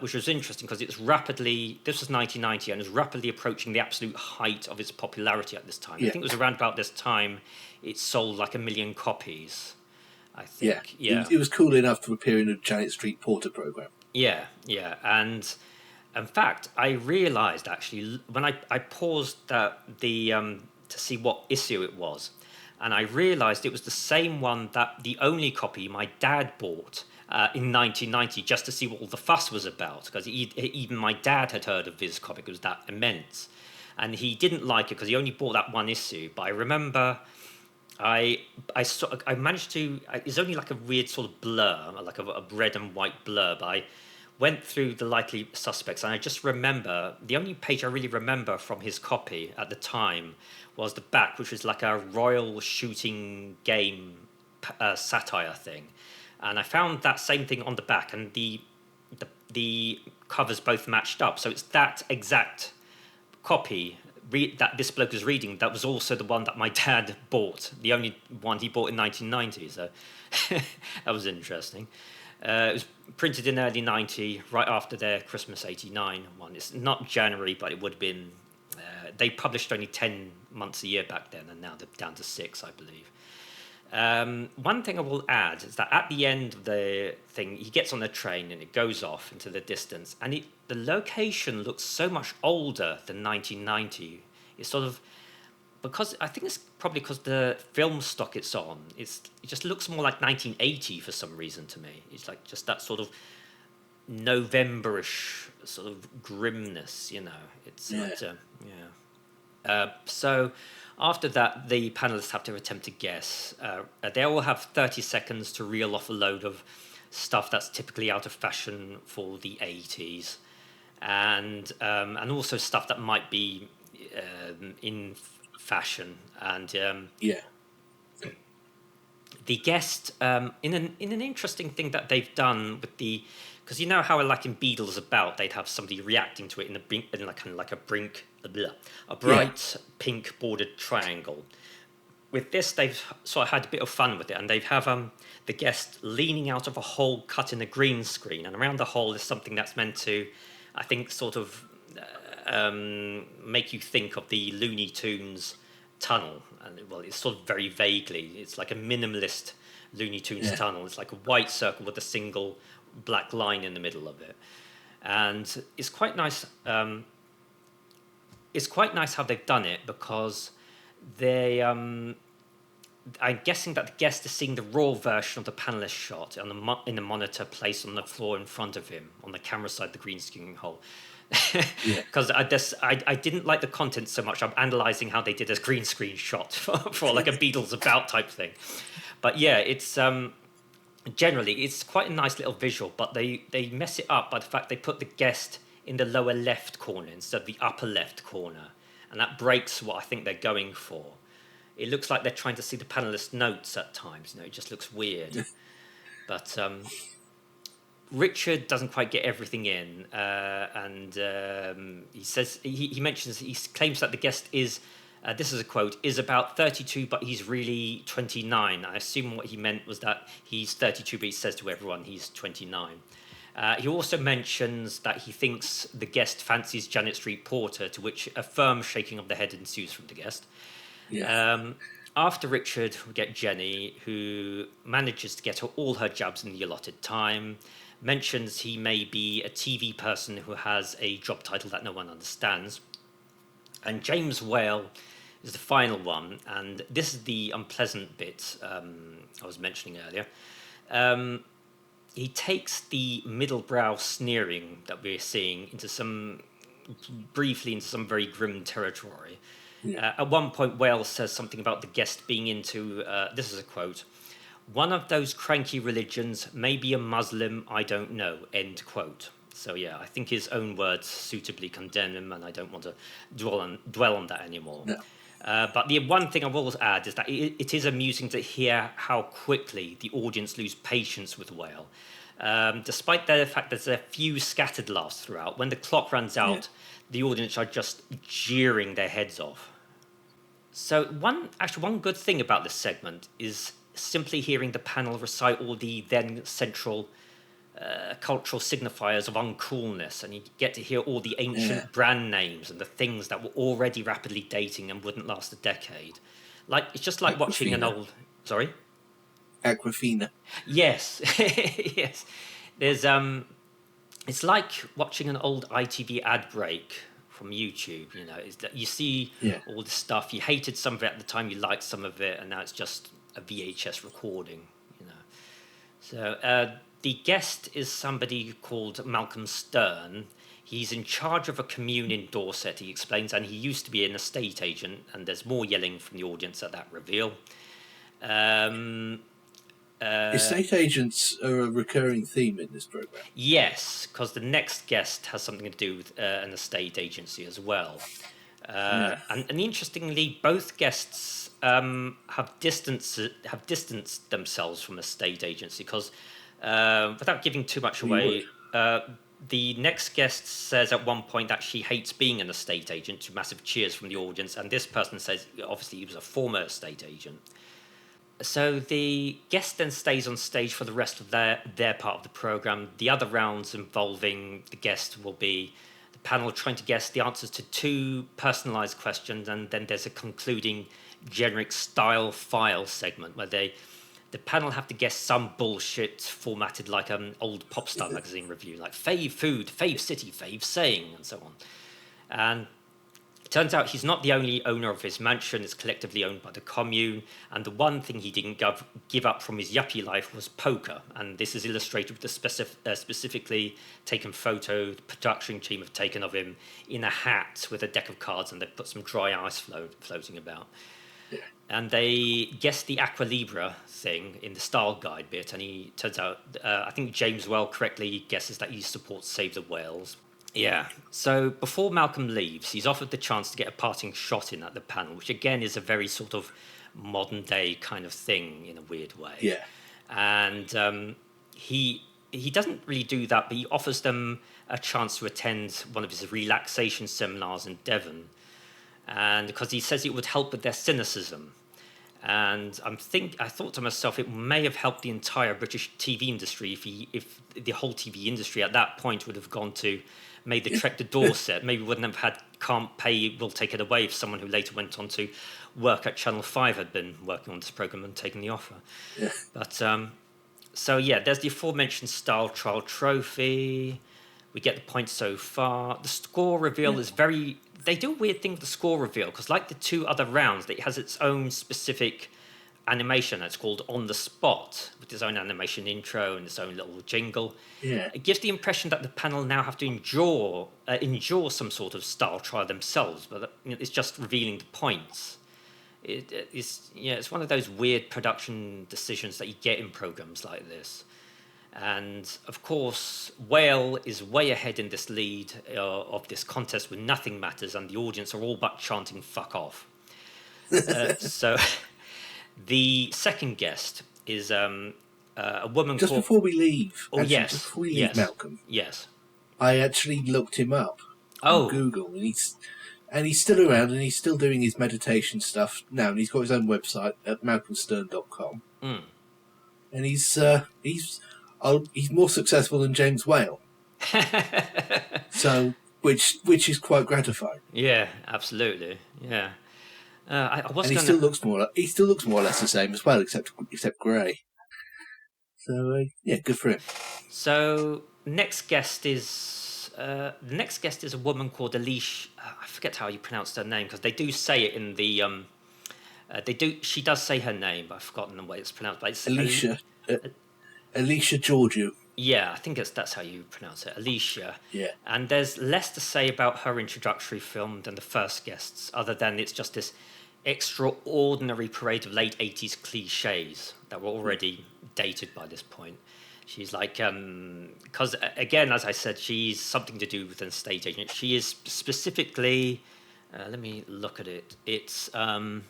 which was interesting because this was 1990 and was rapidly approaching the absolute height of its popularity at this time. Yeah. I think it was around about this time it sold like 1 million copies, I think. Yeah. It was cool enough to appear in a Janet Street Porter program. Yeah. And in fact, I realised actually when I paused to see what issue it was, and I realised it was the same one that the only copy my dad bought in 1990 just to see what all the fuss was about, because even my dad had heard of Viz Comic. It was that immense, and he didn't like it because he only bought that one issue. But I remember I managed to. It's only like a weird sort of blur, like a red and white blur, but I went through the likely suspects, and I just remember the only page I really remember from his copy at the time was the back, which was like a royal shooting game satire thing, and I found that same thing on the back, and the covers both matched up. So it's that exact copy that this bloke is reading. That was also the one that my dad bought, the only one he bought in 1990. So that was interesting. It was printed in early 90, right after their Christmas 89 one. It's not January, but it would have been. They published only 10 months a year back then, and now they're down to 6, I believe. One thing I will add is that at the end of the thing, he gets on the train and it goes off into the distance, and the location looks so much older than 1990. It's sort of. Because I think it's probably because the film stock it's on, it just looks more like 1980 for some reason to me. It's like just that sort of Novemberish sort of grimness, It's so after that, the panelists have to attempt to guess. They all have 30 seconds to reel off a load of stuff that's typically out of fashion for the 80s, and also stuff that might be in fashion. And the guest in an interesting thing that they've done with because you know how like in Beadle's About they'd have somebody reacting to it in a bright pink bordered triangle. With this, they've sort of had a bit of fun with it, and they have the guest leaning out of a hole cut in a green screen, and around the hole is something that's meant to, I think, sort of make you think of the Looney Tunes tunnel. And it's sort of very vaguely, it's like a minimalist Looney Tunes tunnel. It's like a white circle with a single black line in the middle of it, and it's quite nice. It's quite nice how they've done it, because they I'm guessing that the guest is seeing the raw version of the panelist shot on in the monitor placed on the floor in front of him on the camera side of the green screen hole. Because I didn't like the content so much. I'm analysing how they did a green screen shot for like a Beatles About type thing. But yeah, it's generally it's quite a nice little visual, but they mess it up by the fact they put the guest in the lower left corner instead of the upper left corner, and that breaks what I think they're going for. It looks like they're trying to see the panelist notes at times. It just looks weird. But Richard doesn't quite get everything in, and he says he mentions he claims that the guest is. This is a quote, is about 32, but he's really 29. I assume what he meant was that he's 32, but he says to everyone he's 29. He also mentions that he thinks the guest fancies Janet Street Porter, to which a firm shaking of the head ensues from the guest. Yeah. After Richard, we get Jenny, who manages to get all her jabs in the allotted time, mentions he may be a TV person who has a job title that no one understands. And James Whale is the final one, and this is the unpleasant bit I was mentioning earlier. He takes the middle brow sneering that we're seeing briefly into some very grim territory. Yeah. At one point, Whale says something about the guest being into, this is a quote, one of those cranky religions, maybe a Muslim, I don't know, end quote. So yeah, I think his own words suitably condemn him, and I don't want to dwell on that anymore. No. But the one thing I will add is that it is amusing to hear how quickly the audience lose patience with Whale. Despite the fact there's a few scattered laughs throughout, when the clock runs out, the audience are just jeering their heads off. So one good thing about this segment is simply hearing the panel recite all the then central cultural signifiers of uncoolness, and you get to hear all the ancient brand names and the things that were already rapidly dating and wouldn't last a decade. Like it's just like watching an old. Sorry. Aquafina. Yes, yes. There's it's like watching an old ITV ad break from YouTube. Is that you see all this stuff. You hated some of it at the time, you liked some of it, and now it's just a VHS recording. So. The guest is somebody called Malcolm Stern. He's in charge of a commune in Dorset, he explains, and he used to be an estate agent, and there's more yelling from the audience at that reveal. Estate agents are a recurring theme in this programme. Yes, because the next guest has something to do with an estate agency as well. And interestingly, both guests have distanced themselves from estate agency because... without giving too much away, the next guest says at one point that she hates being an estate agent, to massive cheers from the audience, and this person says obviously he was a former estate agent. So the guest then stays on stage for the rest of their part of the programme. The other rounds involving the guest will be the panel trying to guess the answers to 2 personalised questions, and then there's a concluding generic style file segment where the panel have to guess some bullshit formatted like an old pop star magazine review, like fave food, fave city, fave saying, and so on. And it turns out he's not the only owner of his mansion. It's collectively owned by the commune. And the one thing he didn't give up from his yuppie life was poker. And this is illustrated with the specifically taken photo the production team have taken of him in a hat with a deck of cards, and they've put some dry ice floating about. And they guessed the Aqua Libra thing in the style guide bit, and he turns out, I think James Well correctly guesses that he supports Save the Whales. Yeah. So before Malcolm leaves, he's offered the chance to get a parting shot in at the panel, which again is a very sort of modern day kind of thing in a weird way. Yeah. And he doesn't really do that, but he offers them a chance to attend one of his relaxation seminars in Devon. And because he says it would help with their cynicism. And I thought to myself, it may have helped the entire British TV industry if the whole TV industry at that point would have made the trek to Dorset. Maybe wouldn't have had Can't Pay, We'll Take It Away if someone who later went on to work at Channel 5 had been working on this programme and taken the offer. Yeah. But, there's the aforementioned Style Trial Trophy. We get the point so far. The score reveal is very... They do a weird thing with the score reveal, because like the 2 other rounds, it has its own specific animation that's called On the Spot, with its own animation intro and its own little jingle. Yeah. It gives the impression that the panel now have to endure some sort of style trial themselves, but it's just revealing the points. It's one of those weird production decisions that you get in programs like this. And of course, Whale is way ahead in this lead of this contest with Nothing Matters, and the audience are all but chanting "fuck off." So the second guest is a woman Just called... before we leave, Oh, actually, yes. just before we leave Malcolm, Yes. I actually looked him up on Google, and he's still around, and he's still doing his meditation stuff now, and he's got his own website at malcolmstern.com. Mm. And he's more successful than James Whale. So, which is quite gratifying. Yeah, absolutely. Yeah. He still looks more or less the same as well, except grey. So yeah, good for him. So next guest is a woman called Alicia. I forget how you pronounce her name, because they do say it in the She does say her name, but I've forgotten the way it's pronounced. But it's Alicia Georgiou. Yeah, I think that's how you pronounce it, Alicia. Yeah. And there's less to say about her introductory film than the first guests, other than it's just this extraordinary parade of late 80s cliches that were already dated by this point. She's like, because again, as I said, she's something to do with an estate agent. She is specifically, let me look at it. It's, I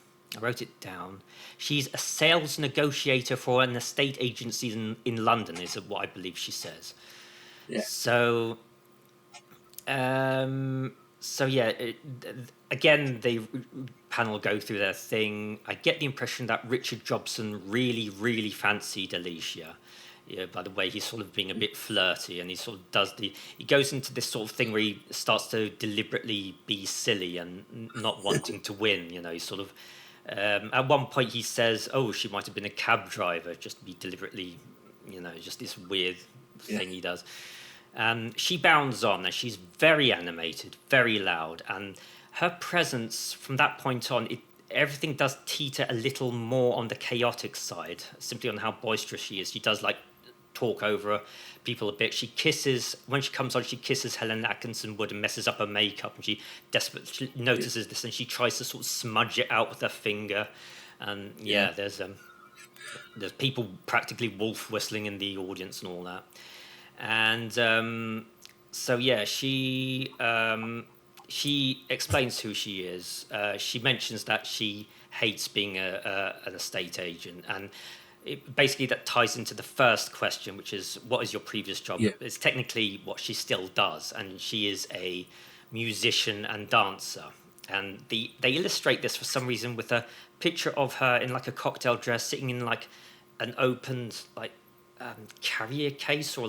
wrote it down. She's a sales negotiator for an estate agency in London, is what I believe she says. Yeah. So yeah, again, the panel go through their thing. I get the impression that Richard Jobson really, really fancied Alicia. Yeah, by the way, he's sort of being a bit flirty, and he sort of he goes into this sort of thing where he starts to deliberately be silly and not wanting to win. He's sort of, at one point he says, "Oh, she might have been a cab driver," just to be deliberately, just this weird thing he does. She bounds on, and she's very animated, very loud, and her presence from that point on, everything does teeter a little more on the chaotic side, simply on how boisterous she is. She does talk over people a bit. She kisses, when she comes on, she kisses Helen Atkinson Wood and messes up her makeup, and she desperately notices this, and she tries to sort of smudge it out with her finger. And there's people practically wolf whistling in the audience and all that. And so yeah, she explains who she is. She mentions that she hates being an estate agent, and basically that ties into the first question, which is, what is your previous job? Yeah. It's technically what she still does, and she is a musician and dancer. And they illustrate this for some reason with a picture of her in a cocktail dress, sitting in an opened carrier case, or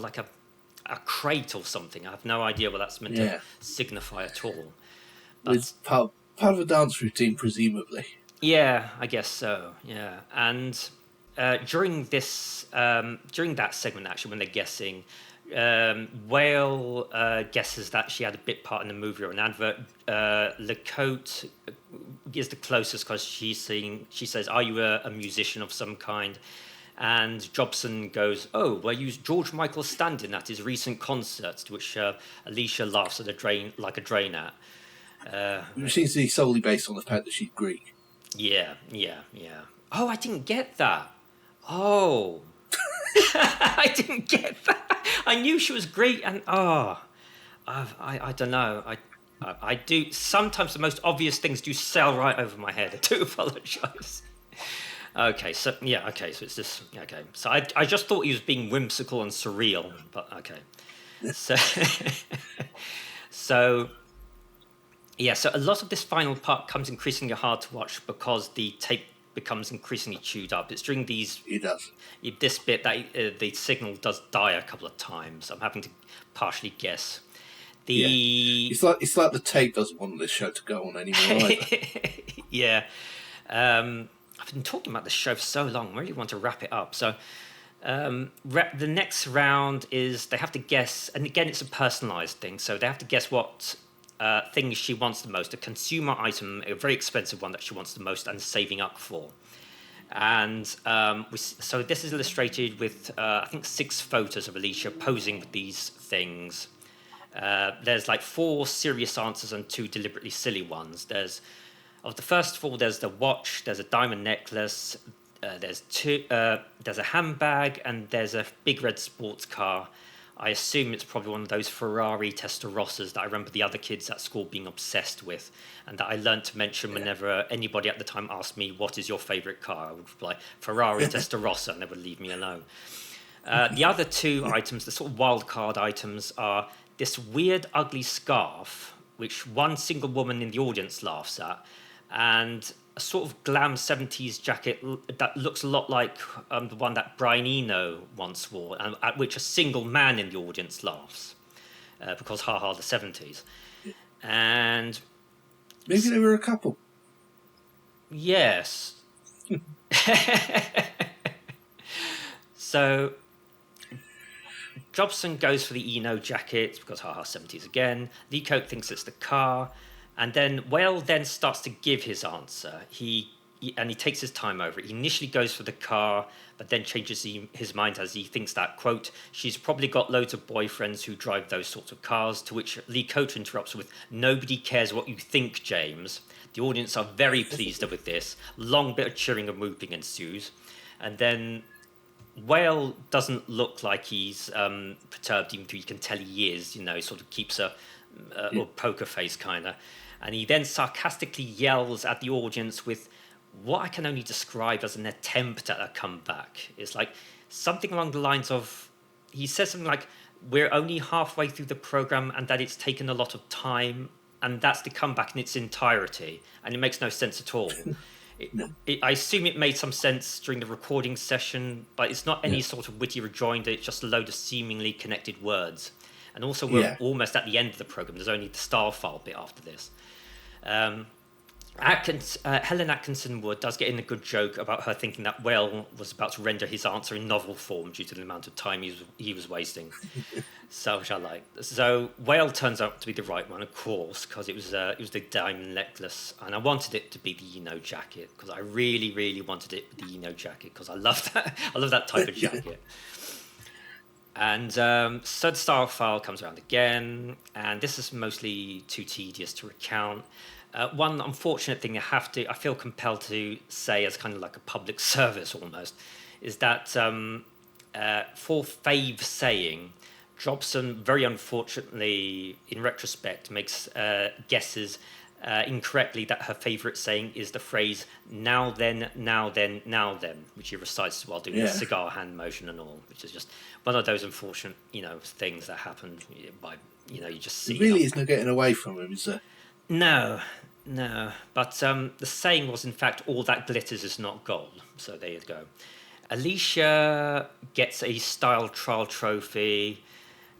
a crate or something. I have no idea what that's meant to signify at all. But it's part of a dance routine, presumably. Yeah, I guess so. Yeah, and during that segment, actually, when they're guessing, Whale guesses that she had a bit part in a movie or an advert. Lecote is the closest, because she says, "Are you a musician of some kind?" And Jobson goes, "Oh, well, you used George Michael stand-in at his recent concerts," to which Alicia laughs at a drain at. Which seems to be solely based on the fact that she's Greek. Yeah. Oh, I didn't get that. Oh. I didn't get that. I knew she was Greek, and I don't know. I do. Sometimes the most obvious things do sail right over my head. I do apologise. Okay, so it's this. Okay, so I just thought he was being whimsical and surreal, but okay. So a lot of this final part comes increasingly hard to watch because the tape becomes increasingly chewed up. It's during these. It does. This bit that the signal does die a couple of times. I'm having to partially guess. It's like the tape doesn't want this show to go on anymore either. Yeah. I've been talking about this show for so long. I really want to wrap it up. So the next round is they have to guess, and again, it's a personalised thing. So they have to guess what thing she wants the most, a consumer item, a very expensive one that she wants the most and saving up for. And so this is illustrated with, I think, 6 photos of Alicia posing with these things. There's like 4 serious answers and 2 deliberately silly ones. Of the first 4, there's the watch, there's a diamond necklace, there's a handbag, and there's a big red sports car. I assume it's probably one of those Ferrari Testarossas that I remember the other kids at school being obsessed with, and that I learned to mention whenever anybody at the time asked me, what is your favourite car? I would reply, Ferrari Testarossa, and they would leave me alone. The other 2 items, the sort of wild card items, are this weird, ugly scarf, which one single woman in the audience laughs at, and a sort of glam 70s jacket that looks a lot like the one that Brian Eno once wore, and at which a single man in the audience laughs, because haha, the 70s. And maybe there were a couple. Yes. So Jobson goes for the Eno jacket because haha, 70s again. Lee Coate thinks it's the car. And then Whale then starts to give his answer. He takes his time over it. He initially goes for the car, but then changes his mind as he thinks that, quote, she's probably got loads of boyfriends who drive those sorts of cars, to which Lee Coate interrupts with, nobody cares what you think, James. The audience are very pleased with this. Long bit of cheering and whooping ensues. And then Whale doesn't look like he's perturbed, even though you can tell he is, sort of keeps a poker face kind of. And he then sarcastically yells at the audience with what I can only describe as an attempt at a comeback. It's like something along the lines of, he says something like, we're only halfway through the program and that it's taken a lot of time, and that's the comeback in its entirety. And it makes no sense at all. I assume it made some sense during the recording session, but it's not any sort of witty rejoinder. It's just a load of seemingly connected words. And also, we're almost at the end of the program. There's only the star file bit after this. Helen Atkinson Wood does get in a good joke about her thinking that Whale was about to render his answer in novel form due to the amount of time he was wasting. So, which I like. So Whale turns out to be the right one, of course, because it was the diamond necklace, and I wanted it to be the Eno jacket because I really, really wanted it the Eno jacket because I love that. I love that type of jacket. And so the star file comes around again, and this is mostly too tedious to recount. One unfortunate thing I feel compelled to say as kind of like a public service almost, is that for Fave saying, Jobson very unfortunately, in retrospect, makes guesses incorrectly that her favourite saying is the phrase "now then, now then, now then," which he recites while doing a cigar hand motion and all, which is just one of those unfortunate, things that happen by, you just see. There really is no getting away from him, is there? No. But the saying was, in fact, all that glitters is not gold. So there you go. Alicia gets a style trial trophy.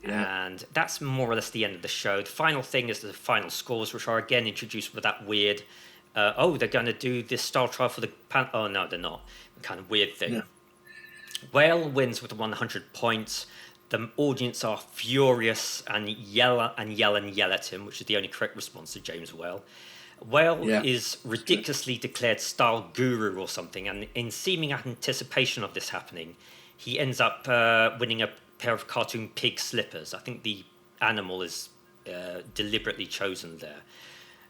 Yeah. And that's more or less the end of the show. The final thing is the final scores, which are again introduced with that weird, they're going to do this style trial for the oh, no, they're not. Kind of weird thing. Yeah. Whale wins with 100 points. The audience are furious and yell at him, which is the only correct response to James Whale. Whale is ridiculously declared style guru or something, and in seeming anticipation of this happening, he ends up winning a pair of cartoon pig slippers. I think the animal is deliberately chosen there.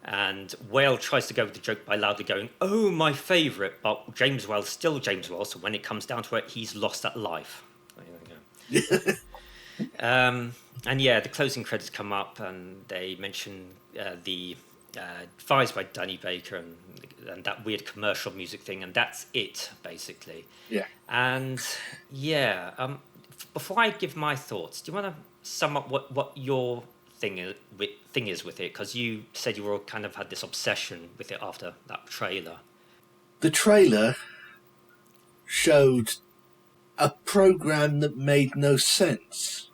And Whale tries to go with the joke by loudly going, "Oh, my favourite," but James Whale's still James Whale, so when it comes down to it, he's lost at life. There you go. And the closing credits come up and they mention the Fires by Danny Baker and that weird commercial music thing, and that's it, basically. Yeah. And before I give my thoughts, do you want to sum up what your thing is with it? Because you said you were kind of had this obsession with it after that trailer. The trailer showed a program that made no sense.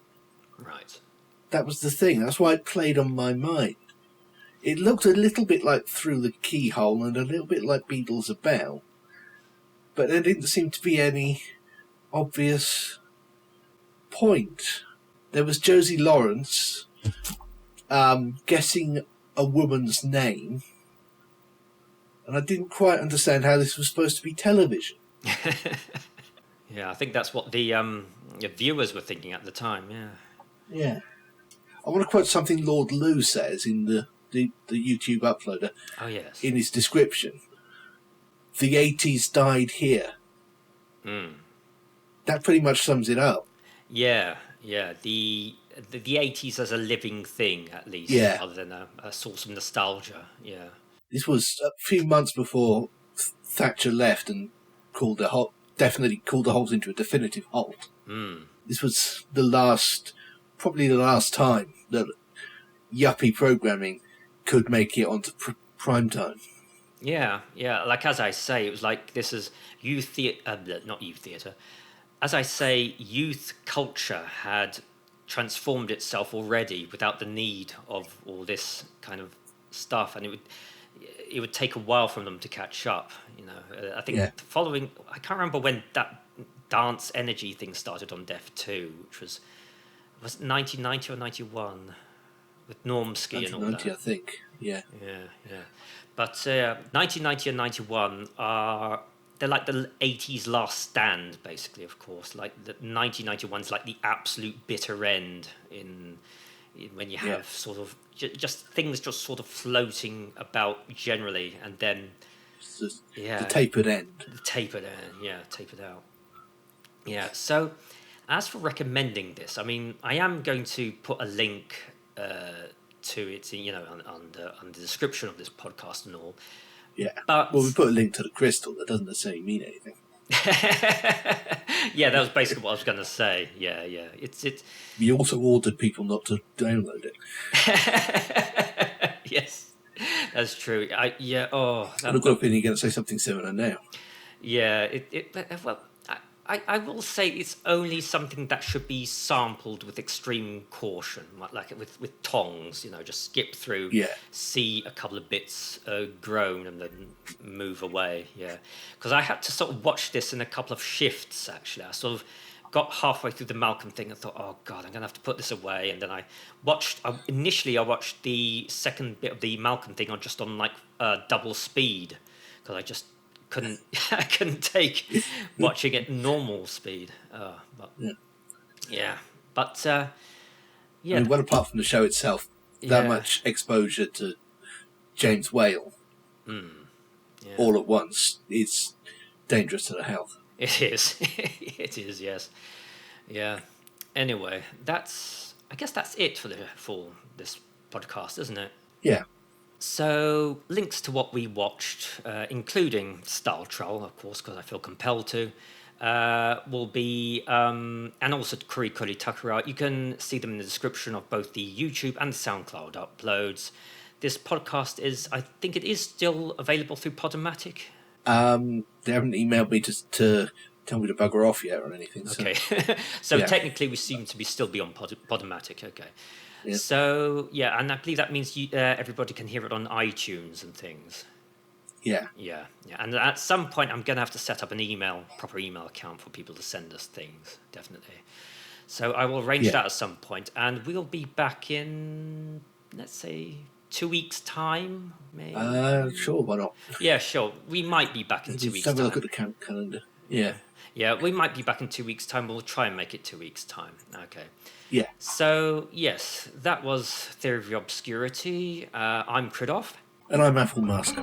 Right. That was the thing. That's why it played on my mind. It looked a little bit like Through the Keyhole and a little bit like Beatles a Bell, but there didn't seem to be any obvious point. There was Josie Lawrence guessing a woman's name, and I didn't quite understand how this was supposed to be television. Yeah, I think that's what the viewers were thinking at the time. Yeah. Yeah. I want to quote something Lord Lou says in the YouTube uploader Oh yes. in his description. The 80s died here. That pretty much sums it up. Yeah, yeah. The 80s as a living thing, at least, Yeah. rather than a source of nostalgia. Yeah. This was a few months before Thatcher left and definitely called the halt into a definitive halt. This was probably the last time that yuppie programming could make it onto prime time. Yeah, yeah. Like, as I say, it was like this is not youth theatre. As I say, youth culture had transformed itself already without the need of all this kind of stuff, and it would take a while for them to catch up. I think I can't remember when that dance energy thing started on Def 2, which was it 1990 or 91 with Normski and all that. 1990, I think. Yeah. Yeah. But 1990 and 91 they're like the 80s last stand, basically, of course. Like the 1991 is like the absolute bitter end when you have sort of just things just sort of floating about generally, and then the tapered end. The tapered end, tapered out. Yeah. So, as for recommending this, I mean, I am going to put a link to it, on the description of this podcast and all. Yeah. But we put a link to the crystal. That doesn't necessarily mean anything. Yeah, that was basically what I was going to say. Yeah. It's. We also ordered people not to download it. Yes, that's true. I've got a feeling you're going to say something similar now. Yeah. I will say it's only something that should be sampled with extreme caution, like with tongs, just skip through, see a couple of bits groan and then move away, Because I had to sort of watch this in a couple of shifts, actually. I sort of got halfway through the Malcolm thing and thought, oh, God, I'm going to have to put this away. And then I watched the second bit of the Malcolm thing on like double speed, because I just I couldn't take watching it normal speed. But I mean, well, apart from the show itself, that much exposure to James Whale all at once is dangerous to the health. It is. It is, yes. Yeah. Anyway, I guess that's it for this podcast, isn't it? Yeah. So, links to what we watched, including Star Troll, of course, because I feel compelled to, will be, and also Kure Kure Takora. You can see them in the description of both the YouTube and SoundCloud uploads. This podcast I think it is still available through Podomatic. They haven't emailed me to tell me to bugger off yet or anything. Okay. So technically we seem to still be on Podomatic, okay. Yeah. So, and I believe that means everybody can hear it on iTunes and things. Yeah. Yeah. And at some point, I'm going to have to set up proper email account for people to send us things, definitely. So I will arrange that at some point, and we'll be back in, let's say, 2 weeks' time, maybe? Sure, why not? Yeah, sure. We might be back in 2 weeks' time. Have a look at the calendar. Yeah. Yeah, we might be back in 2 weeks' time. We'll try and make it 2 weeks' time. Okay. Yeah. So, yes, that was Theory of Obscurity. I'm Chriddof. And I'm Applemask.